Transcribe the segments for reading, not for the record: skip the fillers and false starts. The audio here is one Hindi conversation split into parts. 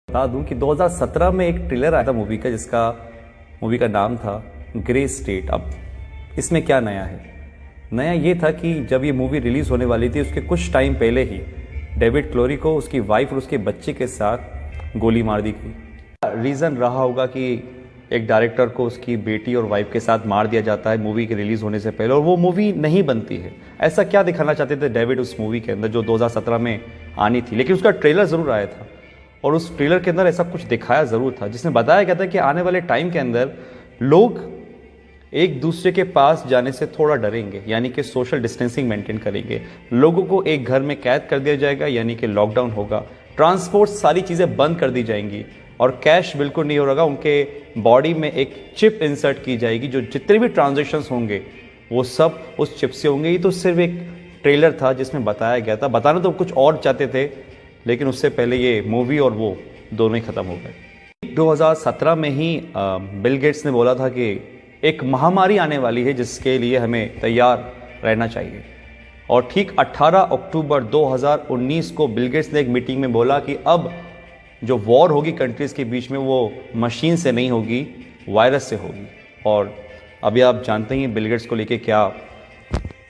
बता दूं कि 2017 में एक ट्रेलर आया था मूवी का, जिसका मूवी का नाम था ग्रे स्टेट। अब इसमें क्या नया है? नया ये था कि जब ये मूवी रिलीज होने वाली थी उसके कुछ टाइम पहले ही डेविड क्लोरी को उसकी वाइफ और उसके बच्चे के साथ गोली मार दी गई। रीज़न रहा होगा कि एक डायरेक्टर को उसकी बेटी और वाइफ के साथ मार दिया जाता है मूवी के रिलीज होने से पहले, और वो मूवी नहीं बनती है। ऐसा क्या दिखाना चाहते थे डेविड उस मूवी के अंदर जो 2017 में आनी थी? लेकिन उसका ट्रेलर ज़रूर आया था और उस ट्रेलर के अंदर ऐसा कुछ दिखाया ज़रूर था जिसमें बताया गया था कि आने वाले टाइम के अंदर लोग एक दूसरे के पास जाने से थोड़ा डरेंगे, यानी कि सोशल डिस्टेंसिंग मेंटेन करेंगे। लोगों को एक घर में कैद कर दिया जाएगा, यानी कि लॉकडाउन होगा। ट्रांसपोर्ट सारी चीज़ें बंद कर दी जाएंगी और कैश बिल्कुल नहीं होगा। उनके बॉडी में एक चिप इंसर्ट की जाएगी, जो जितने भी ट्रांजैक्शंस होंगे वो सब उस चिप से होंगे। ये तो सिर्फ एक ट्रेलर था जिसमें बताया गया था। बताना तो कुछ और चाहते थे, लेकिन उससे पहले ये मूवी और वो दोनों ही खत्म हो गए। 2017 में ही बिल गेट्स ने बोला था कि एक महामारी आने वाली है जिसके लिए हमें तैयार रहना चाहिए। और ठीक 18 अक्टूबर 2019 को बिल गेट्स ने एक मीटिंग में बोला कि अब जो वॉर होगी कंट्रीज़ के बीच में वो मशीन से नहीं होगी, वायरस से होगी। और अभी आप जानते ही बिल गेट्स को लेके क्या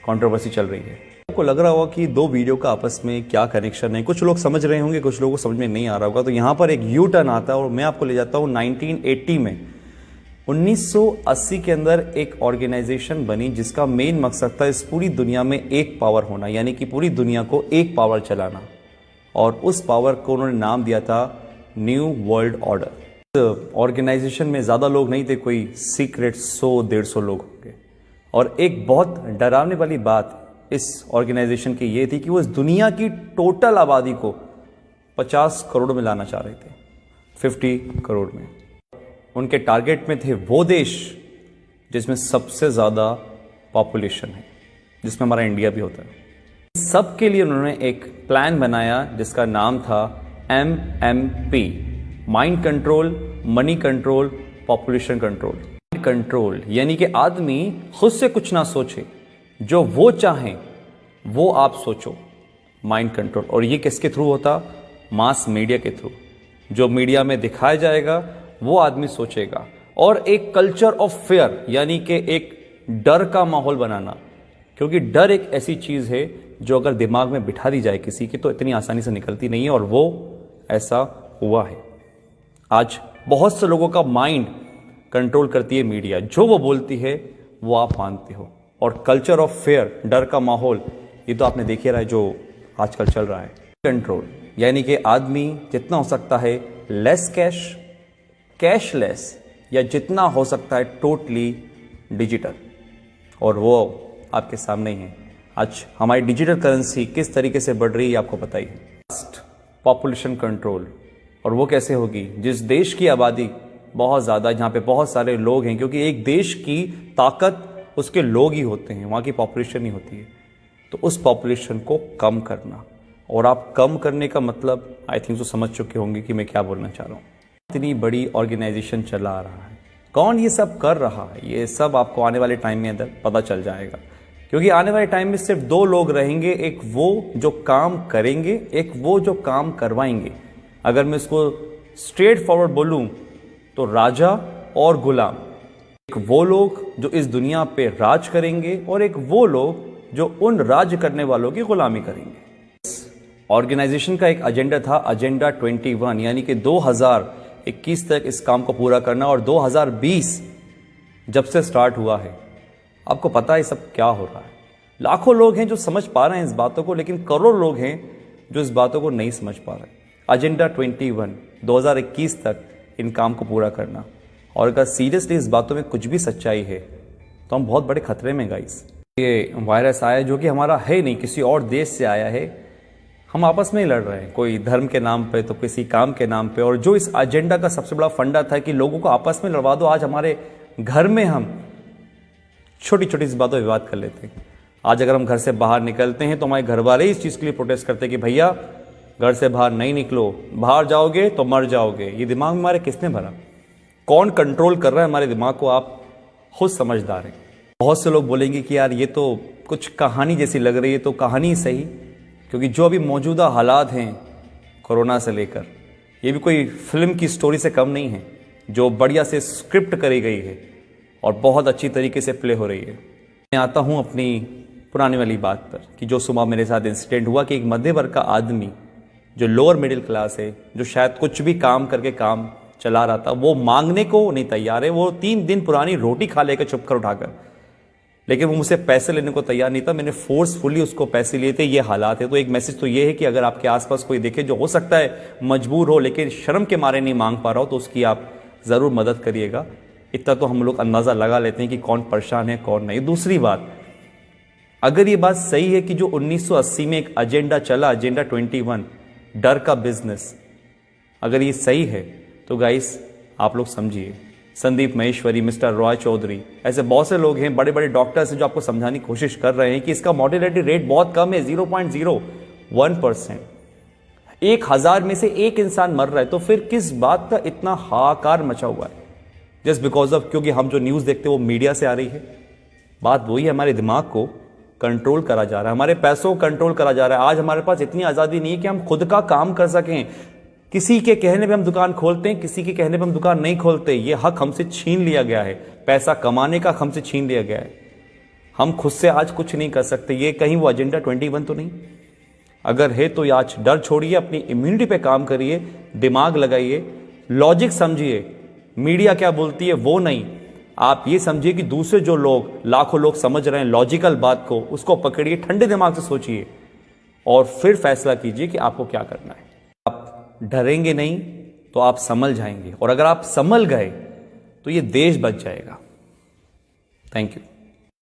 कंट्रोवर्सी चल रही है। आपको लग रहा होगा कि दो वीडियो का आपस में क्या कनेक्शन है। कुछ लोग समझ रहे होंगे, कुछ लोगों को समझ में नहीं आ रहा होगा। तो यहाँ पर एक यू टर्न आता है और मैं आपको ले जाता हूँ 1980 में। 1980 के अंदर एक ऑर्गेनाइजेशन बनी जिसका मेन मकसद था इस पूरी दुनिया में एक पावर होना, यानी कि पूरी दुनिया को एक पावर चलाना। और उस पावर को उन्होंने नाम दिया था न्यू वर्ल्ड ऑर्डर। ऑर्गेनाइजेशन में ज़्यादा लोग नहीं थे, कोई सीक्रेट 100-150 लोग होंगे। और एक बहुत डरावने वाली बात इस ऑर्गेनाइजेशन की ये थी कि वो इस दुनिया की टोटल आबादी को 50 करोड़ में लाना चाह रहे थे, 50 करोड़ में। उनके टारगेट में थे वो देश जिसमें सबसे ज़्यादा पॉपुलेशन है, जिसमें हमारा इंडिया भी होता है। सब के लिए उन्होंने एक प्लान बनाया जिसका नाम था MMP, mind control, money control, population control. Mind control यानी कि आदमी खुद से कुछ ना सोचे, जो वो चाहें वो आप सोचो, माइंड कंट्रोल। और ये किसके थ्रू होता? मास मीडिया के थ्रू। जो मीडिया में दिखाया जाएगा वो आदमी सोचेगा। और एक कल्चर ऑफ फेयर, यानी कि एक डर का माहौल बनाना, क्योंकि डर एक ऐसी चीज़ है जो अगर दिमाग में बिठा दी जाए किसी की तो इतनी आसानी से निकलती नहीं है। और वो ऐसा हुआ है। आज बहुत से लोगों का माइंड कंट्रोल करती है मीडिया, जो वो बोलती है वो आप मानते हो। और कल्चर ऑफ फेयर, डर का माहौल, ये तो आपने देख ही रहा है जो आजकल चल रहा है। कंट्रोल यानी कि आदमी जितना हो सकता है लेस कैश, कैशलेस, या जितना हो सकता है टोटली डिजिटल। और वो आपके सामने ही है। आज हमारी डिजिटल करेंसी किस तरीके से बढ़ रही है आपको पता ही है। पॉपुलेशन कंट्रोल, और वो कैसे होगी? जिस देश की आबादी बहुत ज़्यादा, जहाँ पे बहुत सारे लोग हैं, क्योंकि एक देश की ताकत उसके लोग ही होते हैं, वहाँ की पॉपुलेशन ही होती है। तो उस पॉपुलेशन को कम करना। और आप कम करने का मतलब आई थिंक तो समझ चुके होंगे कि मैं क्या बोलना चाह रहा हूँ। इतनी बड़ी ऑर्गेनाइजेशन चला रहा है, कौन ये सब कर रहा है, ये सब आपको आने वाले टाइम में अंदर पता चल जाएगा। क्योंकि आने वाले टाइम में सिर्फ दो लोग रहेंगे, एक वो जो काम करेंगे, एक वो जो काम करवाएंगे। अगर मैं इसको स्ट्रेट फॉरवर्ड बोलूं तो राजा और गुलाम। एक वो लोग जो इस दुनिया पे राज करेंगे और एक वो लोग जो उन राज करने वालों की गुलामी करेंगे। ऑर्गेनाइजेशन का एक एजेंडा था, एजेंडा 21, यानी कि 2021 तक इस काम को पूरा करना। और 2020 जब से स्टार्ट हुआ है, आपको पता है सब क्या हो रहा है। लाखों लोग हैं जो समझ पा रहे हैं इस बातों को, लेकिन करोड़ लोग हैं जो इस बातों को नहीं समझ पा रहे। एजेंडा 21, 2021 तक इन काम को पूरा करना। और अगर सीरियसली इस बातों में कुछ भी सच्चाई है तो हम बहुत बड़े खतरे में गाइस। ये वायरस आया जो कि हमारा है नहीं, किसी और देश से आया है। हम आपस में ही लड़ रहे हैं, कोई धर्म के नाम पे तो किसी काम के नाम पे। और जो इस एजेंडा का सबसे बड़ा फंडा था कि लोगों को आपस में लड़वा दो। आज हमारे घर में हम छोटी छोटी इस बातों पर विवाद कर लेते हैं। आज अगर हम घर से बाहर निकलते हैं तो हमारे घर वाले इस चीज़ के लिए प्रोटेस्ट करते हैं कि भैया घर से बाहर नहीं निकलो, बाहर जाओगे तो मर जाओगे। ये दिमाग में हमारे किसने भरा? कौन कंट्रोल कर रहा है हमारे दिमाग को? आप खुद समझदार हैं। बहुत से लोग बोलेंगे कि यार ये तो कुछ कहानी जैसी लग रही है। तो कहानी सही, क्योंकि जो अभी मौजूदा हालात हैं कोरोना से लेकर, ये भी कोई फिल्म की स्टोरी से कम नहीं है, जो बढ़िया से स्क्रिप्ट करी गई है और बहुत अच्छी तरीके से प्ले हो रही है। मैं आता हूँ अपनी पुरानी वाली बात पर कि जो सुबह मेरे साथ इंसिडेंट हुआ कि एक मध्य वर्ग का आदमी जो लोअर मिडिल क्लास है, जो शायद कुछ भी काम करके काम चला रहा था, वो मांगने को नहीं तैयार है। वो 3 दिन पुरानी रोटी खा लेकर चुप कर उठाकर, लेकिन वो मुझसे पैसे लेने को तैयार नहीं था। मैंने फोर्सफुली उसको पैसे लिए थे। ये हालात है। तो एक मैसेज तो ये है कि अगर आपके आसपास कोई देखे जो हो सकता है मजबूर हो लेकिन शर्म के मारे नहीं मांग पा रहा हो, तो उसकी आप ज़रूर मदद करिएगा। इतना तो हम लोग अंदाज़ा लगा लेते हैं कि कौन परेशान है कौन नहीं। दूसरी बात, अगर ये बात सही है कि जो 1980 में एक एजेंडा चला, एजेंडा 21, डर का बिजनेस, अगर ये सही है तो गाइस आप लोग समझिए, संदीप महेश्वरी, मिस्टर रॉय चौधरी, ऐसे बहुत से लोग हैं, बड़े बड़े डॉक्टर्स हैं जो आपको समझाने की कोशिश कर रहे हैं कि इसका मॉर्टेलिटी रेट बहुत कम है, 0.01%। 1000 में से एक इंसान मर रहा है, तो फिर किस बात का इतना हाहाकार मचा हुआ है? जस्ट बिकॉज ऑफ, क्योंकि हम जो न्यूज़ देखते हैं वो मीडिया से आ रही है। बात वही है, हमारे दिमाग को कंट्रोल करा जा रहा है, हमारे पैसों को कंट्रोल करा जा रहा है। आज हमारे पास इतनी आज़ादी नहीं है कि हम खुद का काम कर सकें। किसी के कहने पे हम दुकान खोलते हैं, किसी के कहने पे हम दुकान नहीं खोलते। ये हक हमसे छीन लिया गया है, पैसा कमाने का हमसे छीन लिया गया है। हम खुद से आज कुछ नहीं कर सकते। ये कहीं वो एजेंडा 21 तो नहीं? अगर है तो आज डर छोड़िए, अपनी इम्यूनिटी पे काम करिए, दिमाग लगाइए, लॉजिक समझिए। मीडिया क्या बोलती है वो नहीं, आप ये समझिए कि दूसरे जो लोग, लाखों लोग समझ रहे हैं लॉजिकल बात को, उसको पकड़िए, ठंडे दिमाग से सोचिए और फिर फैसला कीजिए कि आपको क्या करना है। आप डरेंगे नहीं तो आप संभल जाएंगे, और अगर आप संभल गए तो ये देश बच जाएगा। Thank you.